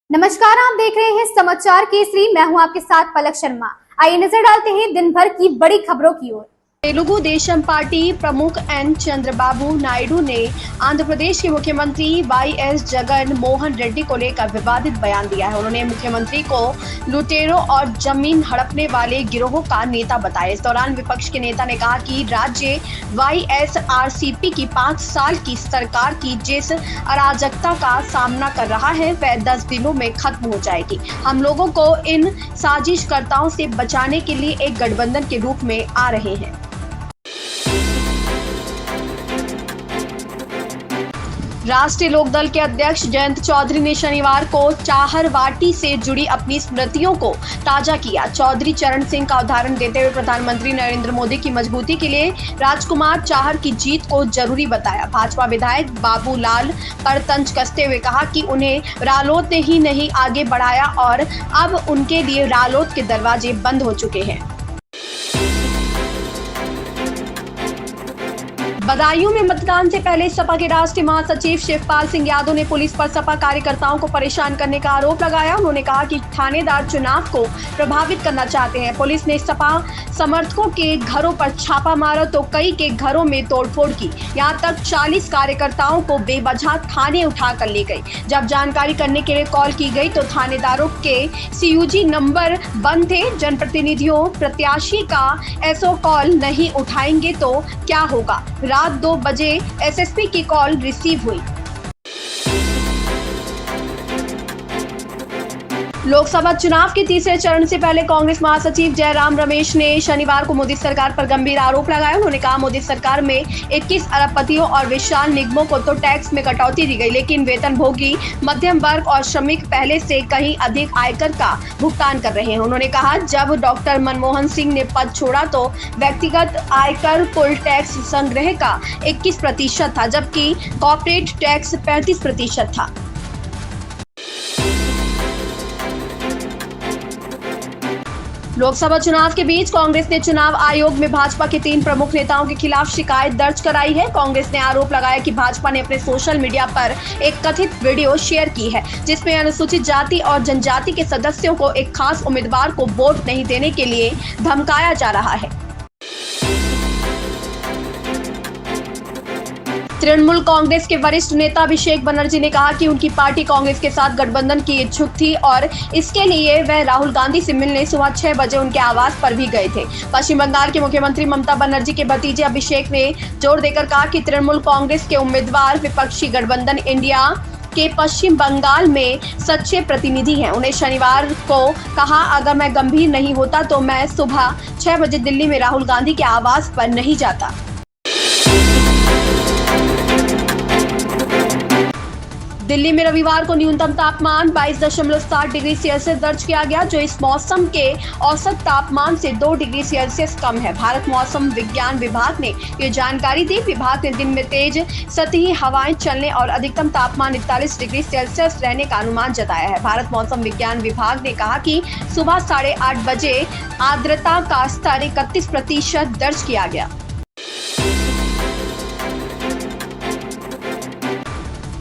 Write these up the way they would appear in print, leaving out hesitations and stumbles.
नमस्कार, आप देख रहे हैं समाचार केसरी। मैं हूं आपके साथ पलक शर्मा। आइए नजर डालते हैं दिन भर की बड़ी खबरों की ओर। तेलुगु देशम पार्टी प्रमुख एन चंद्रबाबू नायडू ने आंध्र प्रदेश के मुख्यमंत्री वाईएस जगन मोहन रेड्डी को लेकर विवादित बयान दिया है। उन्होंने मुख्यमंत्री को लुटेरों और जमीन हड़पने वाले गिरोहों का नेता बताया। इस दौरान विपक्ष के नेता ने कहा कि राज्य वाईएसआरसीपी की 5 साल की सरकार की जिस अराजकता का सामना कर रहा है वह 10 दिनों में खत्म हो जाएगी। हम लोगों को इन साजिशकर्ताओं से बचाने के लिए एक गठबंधन के रूप में आ रहे हैं। राष्ट्रीय लोकदल के अध्यक्ष जयंत चौधरी ने शनिवार को चाहरवाटी से जुड़ी अपनी स्मृतियों को ताजा किया। चौधरी चरण सिंह का उदाहरण देते हुए प्रधानमंत्री नरेंद्र मोदी की मजबूती के लिए राजकुमार चाहर की जीत को जरूरी बताया। भाजपा विधायक बाबूलाल पर तंज कसते हुए कहा कि उन्हें रालोद ने ही नहीं आगे बढ़ाया और अब उनके लिए रालोद के दरवाजे बंद हो चुके हैं। बदायूं में मतदान से पहले सपा के राष्ट्रीय महासचिव शिवपाल सिंह यादव ने पुलिस पर सपा कार्यकर्ताओं को परेशान करने का आरोप लगाया। उन्होंने कहा कि थानेदार चुनाव को प्रभावित करना चाहते हैं। पुलिस ने सपा समर्थकों के घरों पर छापा मारा तो कई के घरों में तोड़फोड़ की। यहां तक 40 कार्यकर्ताओं को बेवजह थाने उठाकर ले गई। जब जानकारी करने के लिए कॉल की गई तो थानेदारों के सीयूजी नंबर बंद थे। जनप्रतिनिधियों प्रत्याशी का एसओ कॉल नहीं उठाएंगे तो क्या होगा। रात 2 बजे एसएसपी की कॉल रिसीव हुई। लोकसभा चुनाव के तीसरे चरण से पहले कांग्रेस महासचिव जयराम रमेश ने शनिवार को मोदी सरकार पर गंभीर आरोप लगाया। उन्होंने कहा, मोदी सरकार में 21 अरबपतियों और विशाल निगमों को तो टैक्स में कटौती दी गई, लेकिन वेतनभोगी, मध्यम वर्ग और श्रमिक पहले से कहीं अधिक आयकर का भुगतान कर रहे हैं। उन्होंने कहा, जब डॉक्टर मनमोहन सिंह ने पद छोड़ा तो व्यक्तिगत आयकर कुल टैक्स संग्रह का 21% था, जबकि कॉर्पोरेट टैक्स 35% था। लोकसभा चुनाव के बीच कांग्रेस ने चुनाव आयोग में भाजपा के 3 प्रमुख नेताओं के खिलाफ शिकायत दर्ज कराई है। कांग्रेस ने आरोप लगाया कि भाजपा ने अपने सोशल मीडिया पर एक कथित वीडियो शेयर की है जिसमें अनुसूचित जाति और जनजाति के सदस्यों को एक खास उम्मीदवार को वोट नहीं देने के लिए धमकाया जा रहा है। तृणमूल कांग्रेस के वरिष्ठ नेता अभिषेक बनर्जी ने कहा कि उनकी पार्टी कांग्रेस के साथ गठबंधन की इच्छुक थी और इसके लिए वह राहुल गांधी से मिलने सुबह 6 बजे उनके आवास पर भी गए थे। पश्चिम बंगाल के मुख्यमंत्री ममता बनर्जी के भतीजे अभिषेक ने जोर देकर कहा कि तृणमूल कांग्रेस के उम्मीदवार विपक्षी गठबंधन इंडिया के पश्चिम बंगाल में सच्चे प्रतिनिधि हैं। उन्हें शनिवार को कहा, अगर मैं गंभीर नहीं होता तो मैं सुबह 6 बजे दिल्ली में राहुल गांधी के आवास पर नहीं जाता। दिल्ली में रविवार को न्यूनतम तापमान 22.7 डिग्री सेल्सियस दर्ज किया गया, जो इस मौसम के औसत तापमान से 2 डिग्री सेल्सियस कम है। भारत मौसम विज्ञान विभाग ने ये जानकारी दी। विभाग ने दिन में तेज सतही हवाएं चलने और अधिकतम तापमान 41 डिग्री सेल्सियस रहने का अनुमान जताया है। भारत मौसम विज्ञान विभाग ने कहा कि सुबह 8:30 बजे आर्द्रता का स्तर 31% दर्ज किया गया।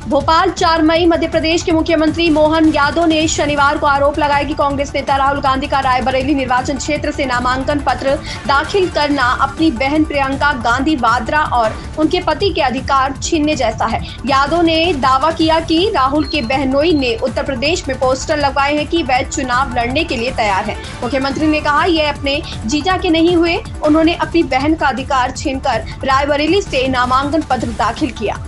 भोपाल 4 मई मध्य प्रदेश के मुख्यमंत्री मोहन यादव ने शनिवार को आरोप लगाया कि कांग्रेस नेता राहुल गांधी का रायबरेली निर्वाचन क्षेत्र से नामांकन पत्र दाखिल करना अपनी बहन प्रियंका गांधी वाड्रा और उनके पति के अधिकार छीनने जैसा है। यादव ने दावा किया कि राहुल के बहनोई ने उत्तर प्रदेश में पोस्टर लगवाए हैं कि वह चुनाव लड़ने के लिए तैयार है। मुख्यमंत्री ने कहा, यह अपने जीजा के नहीं हुए, उन्होंने अपनी बहन का अधिकार छीनकर रायबरेली से नामांकन पत्र दाखिल किया।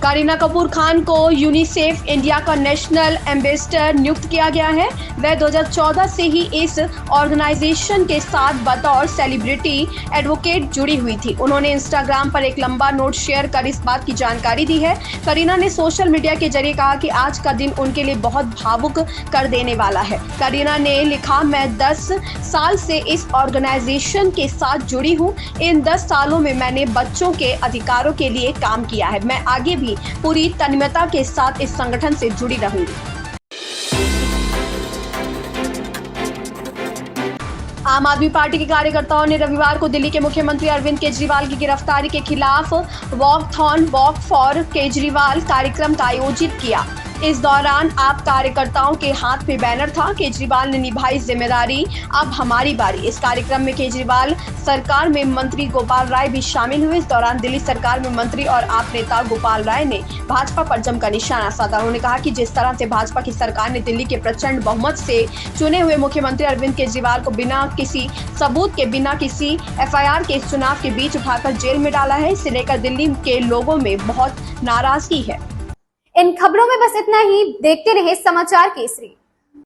करीना कपूर खान को यूनिसेफ इंडिया का नेशनल एम्बेसडर नियुक्त किया गया है। वह 2014 से ही इस ऑर्गेनाइजेशन के साथ बतौर सेलिब्रिटी एडवोकेट जुड़ी हुई थी। उन्होंने इंस्टाग्राम पर एक लंबा नोट शेयर कर इस बात की जानकारी दी है। करीना ने सोशल मीडिया के जरिए कहा कि आज का दिन उनके लिए बहुत भावुक कर देने वाला है। करीना ने लिखा, मैं 10 साल से इस ऑर्गेनाइजेशन के साथ जुड़ी हूँ। इन 10 सालों में मैंने बच्चों के अधिकारों के लिए काम किया है। मैं आगे भी पूरी तन्मयता के साथ इस संगठन से जुड़ी रहूंगी। आम आदमी पार्टी के कार्यकर्ताओं ने रविवार को दिल्ली के मुख्यमंत्री अरविंद केजरीवाल की गिरफ्तारी के खिलाफ वॉकथॉन वॉक फॉर केजरीवाल कार्यक्रम का आयोजित किया। इस दौरान आप कार्यकर्ताओं के हाथ में बैनर था, केजरीवाल ने निभाई जिम्मेदारी, अब हमारी बारी। इस कार्यक्रम में केजरीवाल सरकार में मंत्री गोपाल राय भी शामिल हुए। इस दौरान दिल्ली सरकार में मंत्री और आप नेता गोपाल राय ने भाजपा पर जमकर निशाना साधा। उन्होंने कहा कि जिस तरह से भाजपा की सरकार ने दिल्ली के प्रचंड बहुमत से चुने हुए मुख्यमंत्री अरविंद केजरीवाल को बिना किसी सबूत के, बिना किसी FIR के इस चुनाव के बीच उठाकर जेल में डाला है, इसे लेकर दिल्ली के लोगों में बहुत नाराजगी है। इन खबरों में बस इतना ही। देखते रहे समाचार केसरी।